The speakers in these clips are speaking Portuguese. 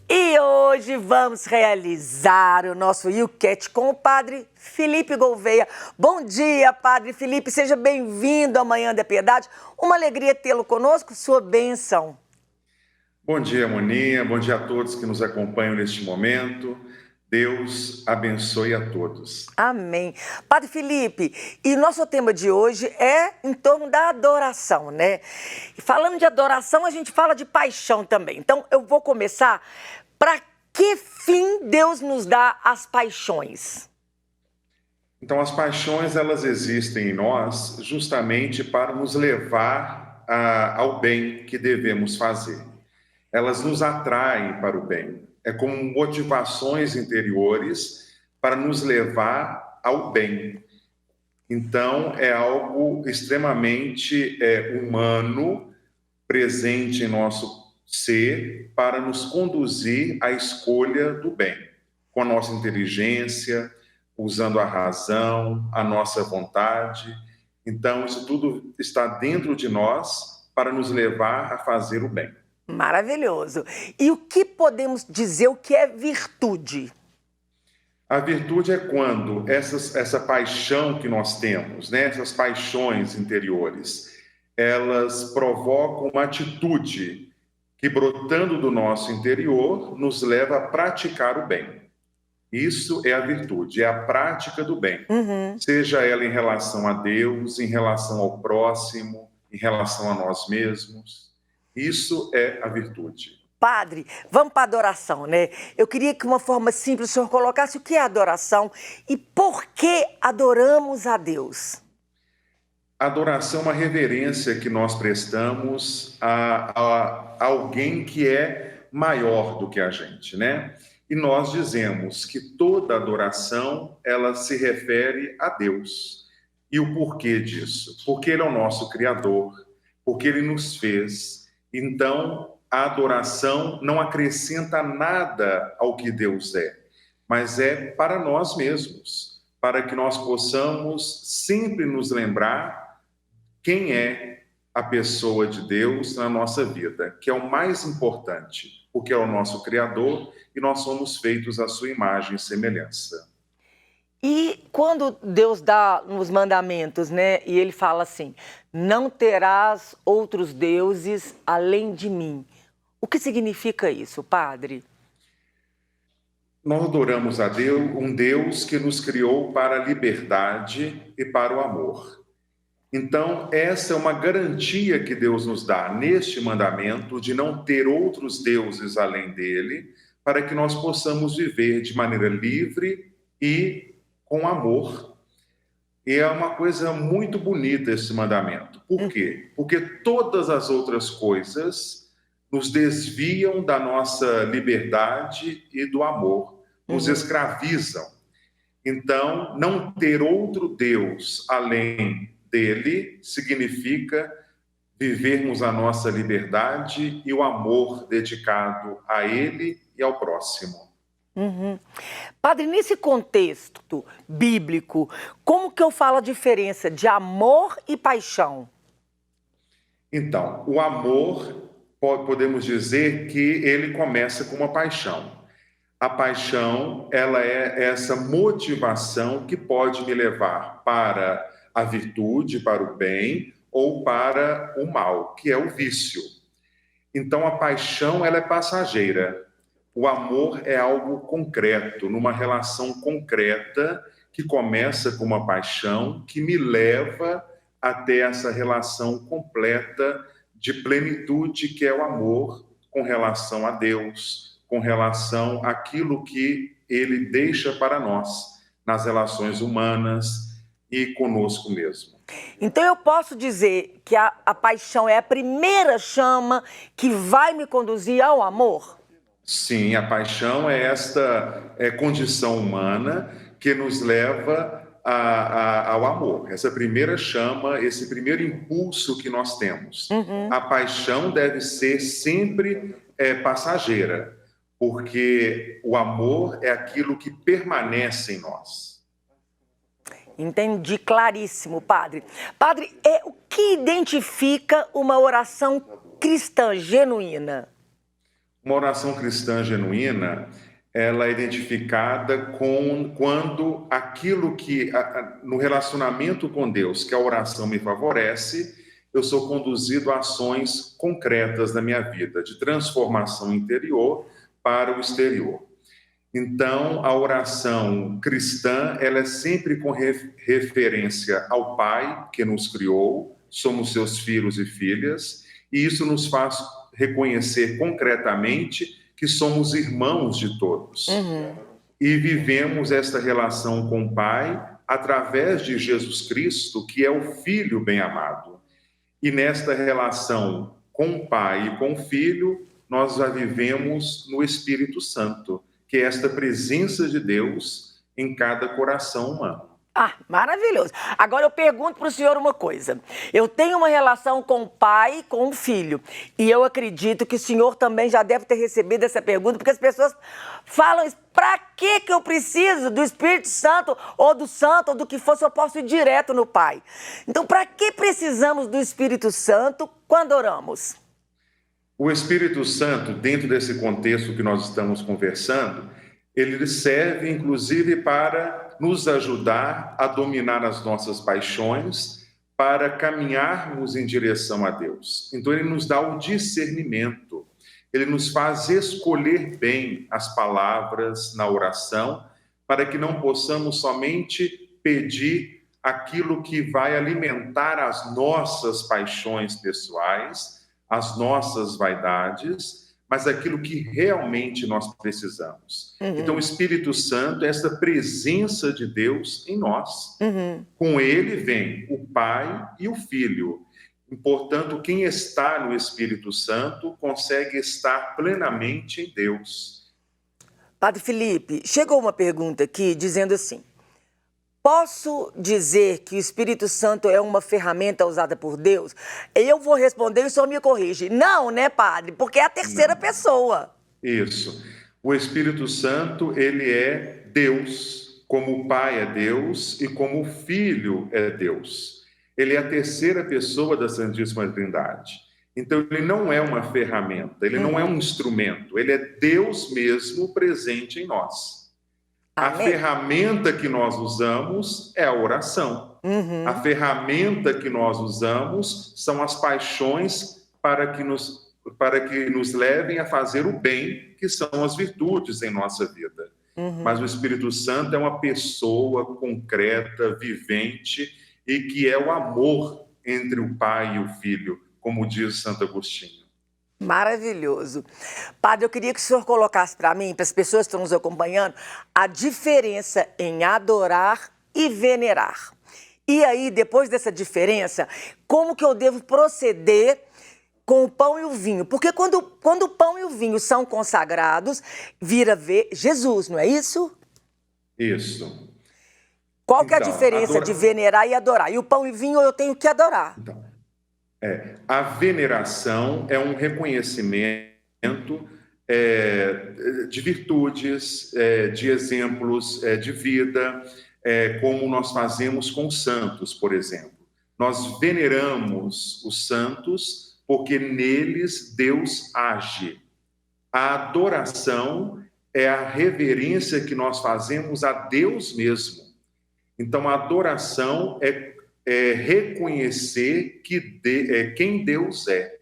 E hoje vamos realizar o nosso YouCat com o Padre Felipe Gouveia. Bom dia, Padre Felipe, seja bem-vindo à Manhã da Piedade. Uma alegria tê-lo conosco, sua bênção. Bom dia, Moninha, bom dia a todos que nos acompanham neste momento. Deus abençoe a todos. Amém. Padre Felipe, e nosso tema de hoje é em torno da adoração, né? E falando de adoração, a gente fala de paixão também. Então, eu vou começar. Para que fim Deus nos dá as paixões? Então, as paixões, elas existem em nós justamente para nos levar ao bem que devemos fazer. Elas nos atraem para o bem. É como motivações interiores para nos levar ao bem. Então, é algo extremamente humano, presente em nosso ser, para nos conduzir à escolha do bem, com a nossa inteligência, usando a razão, a nossa vontade. Então, isso tudo está dentro de nós para nos levar a fazer o bem. Maravilhoso. E o que podemos dizer, o que é virtude? A virtude é quando essa paixão que nós temos, né, essas paixões interiores, elas provocam uma atitude que, brotando do nosso interior, nos leva a praticar o bem. Isso é a virtude, é a prática do bem. Seja ela em relação a Deus, em relação ao próximo, em relação a nós mesmos. Isso é a virtude. Padre, vamos para a adoração, né? Eu queria que, de uma forma simples, o senhor colocasse o que é adoração e por que adoramos a Deus. Adoração é uma reverência que nós prestamos a alguém que é maior do que a gente, né? E nós dizemos que toda adoração, ela se refere a Deus. E o porquê disso? Porque Ele é o nosso Criador, porque Ele nos fez. Então, a adoração não acrescenta nada ao que Deus é, mas é para nós mesmos, para que nós possamos sempre nos lembrar quem é a pessoa de Deus na nossa vida, que é o mais importante, porque é o nosso Criador e nós somos feitos à sua imagem e semelhança. E quando Deus dá nos mandamentos, né, e ele fala assim, não terás outros deuses além de mim. O que significa isso, Padre? Nós adoramos a Deus, um Deus que nos criou para a liberdade e para o amor. Então, essa é uma garantia que Deus nos dá neste mandamento de não ter outros deuses além dele, para que nós possamos viver de maneira livre e com amor. E é uma coisa muito bonita esse mandamento. Por quê? Porque todas as outras coisas nos desviam da nossa liberdade e do amor, nos escravizam. Então, não ter outro Deus além dele significa vivermos a nossa liberdade e o amor dedicado a ele e ao próximo. Padre, nesse contexto bíblico, como que eu falo a diferença de amor e paixão? Então, o amor, podemos dizer que ele começa com uma paixão. A paixão, ela é essa motivação que pode me levar para a virtude, para o bem, ou para o mal, que é o vício. Então, a paixão, ela é passageira. O amor é algo concreto, numa relação concreta, que começa com uma paixão, que me leva até essa relação completa de plenitude, que é o amor com relação a Deus, com relação àquilo que Ele deixa para nós, nas relações humanas e conosco mesmo. Então eu posso dizer que a paixão é a primeira chama que vai me conduzir ao amor? Sim, a paixão é esta condição humana que nos leva ao amor. Essa primeira chama, esse primeiro impulso que nós temos. A paixão deve ser sempre passageira, porque o amor é aquilo que permanece em nós. Entendi, claríssimo, padre. Padre, o que identifica uma oração cristã genuína? Uma oração cristã genuína, ela é identificada quando aquilo que, no relacionamento com Deus, que a oração me favorece, eu sou conduzido a ações concretas na minha vida, de transformação interior para o exterior. Então, a oração cristã, ela é sempre com referência ao Pai que nos criou, somos seus filhos e filhas, e isso nos faz reconhecer concretamente que somos irmãos de todos. E vivemos esta relação com o Pai através de Jesus Cristo, que é o Filho bem-amado. E nesta relação com o Pai e com o Filho, nós já vivemos no Espírito Santo, que é esta presença de Deus em cada coração humano. Maravilhoso. Agora eu pergunto para o senhor uma coisa. Eu tenho uma relação com o pai e com o filho. E eu acredito que o senhor também já deve ter recebido essa pergunta, porque as pessoas falam isso. Para que eu preciso do Espírito Santo ou do que fosse, eu posso ir direto no Pai? Então, para que precisamos do Espírito Santo quando oramos? O Espírito Santo, dentro desse contexto que nós estamos conversando, ele serve, inclusive, para nos ajudar a dominar as nossas paixões, para caminharmos em direção a Deus. Então, ele nos dá o discernimento, ele nos faz escolher bem as palavras na oração, para que não possamos somente pedir aquilo que vai alimentar as nossas paixões pessoais, as nossas vaidades, mas aquilo que realmente nós precisamos. Então, o Espírito Santo é essa presença de Deus em nós. Com ele vem o Pai e o Filho. E, portanto, quem está no Espírito Santo consegue estar plenamente em Deus. Padre Felipe, chegou uma pergunta aqui dizendo assim: posso dizer que o Espírito Santo é uma ferramenta usada por Deus? Eu vou responder e o senhor me corrige. Não, né, padre? Porque é a terceira pessoa. Isso. O Espírito Santo, ele é Deus, como o Pai é Deus e como o Filho é Deus. Ele é a terceira pessoa da Santíssima Trindade. Então, ele não é uma ferramenta, ele não é um instrumento, ele é Deus mesmo presente em nós. A ferramenta que nós usamos é a oração. A ferramenta que nós usamos são as paixões para que nos levem a fazer o bem, que são as virtudes em nossa vida. Mas o Espírito Santo é uma pessoa concreta, vivente, e que é o amor entre o Pai e o Filho, como diz Santo Agostinho. Maravilhoso. Padre, eu queria que o senhor colocasse para mim, para as pessoas que estão nos acompanhando, a diferença em adorar e venerar. E aí, depois dessa diferença, como que eu devo proceder com o pão e o vinho? Porque quando o pão e o vinho são consagrados, vira Jesus, não é isso? Isso. Qual que é a diferença de venerar e adorar? E o pão e vinho eu tenho que adorar. Então, a veneração é um reconhecimento de virtudes, de exemplos de vida, como nós fazemos com os santos, por exemplo. Nós veneramos os santos porque neles Deus age. A adoração é a reverência que nós fazemos a Deus mesmo. Então, a adoração é reconhecer quem Deus é.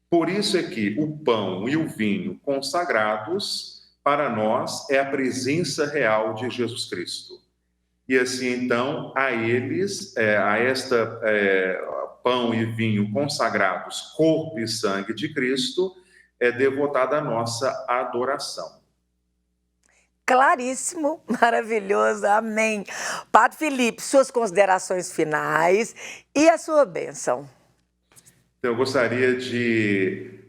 Por isso é que o pão e o vinho consagrados, para nós, é a presença real de Jesus Cristo. E assim, então, a pão e vinho consagrados, corpo e sangue de Cristo, é devotada a nossa adoração. Claríssimo, maravilhoso, amém. Padre Felipe, suas considerações finais e a sua bênção. Então, eu gostaria de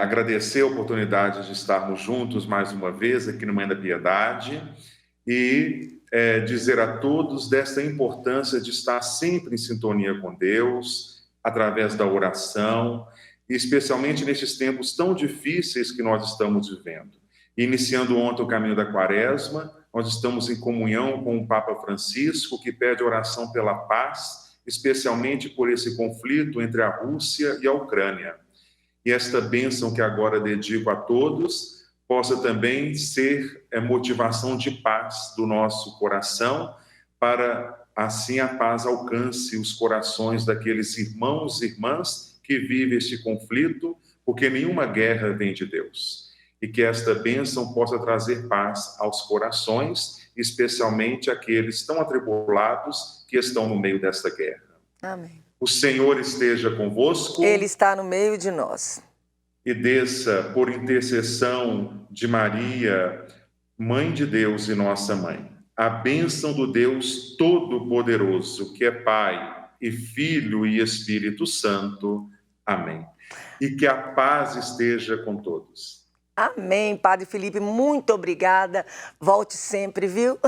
agradecer a oportunidade de estarmos juntos mais uma vez aqui no Manhã da Piedade e dizer a todos desta importância de estar sempre em sintonia com Deus, através da oração, e especialmente nesses tempos tão difíceis que nós estamos vivendo. Iniciando ontem o caminho da Quaresma, nós estamos em comunhão com o Papa Francisco, que pede oração pela paz, especialmente por esse conflito entre a Rússia e a Ucrânia. E esta bênção que agora dedico a todos possa também ser motivação de paz do nosso coração, para assim a paz alcance os corações daqueles irmãos e irmãs que vivem este conflito, porque nenhuma guerra vem de Deus. E que esta bênção possa trazer paz aos corações, especialmente aqueles tão atribulados que estão no meio desta guerra. Amém. O Senhor esteja convosco. Ele está no meio de nós. E desça por intercessão de Maria, Mãe de Deus e nossa Mãe, a bênção do Deus Todo-Poderoso, que é Pai e Filho e Espírito Santo. Amém. E que a paz esteja com todos. Amém, Padre Felipe, muito obrigada. Volte sempre, viu?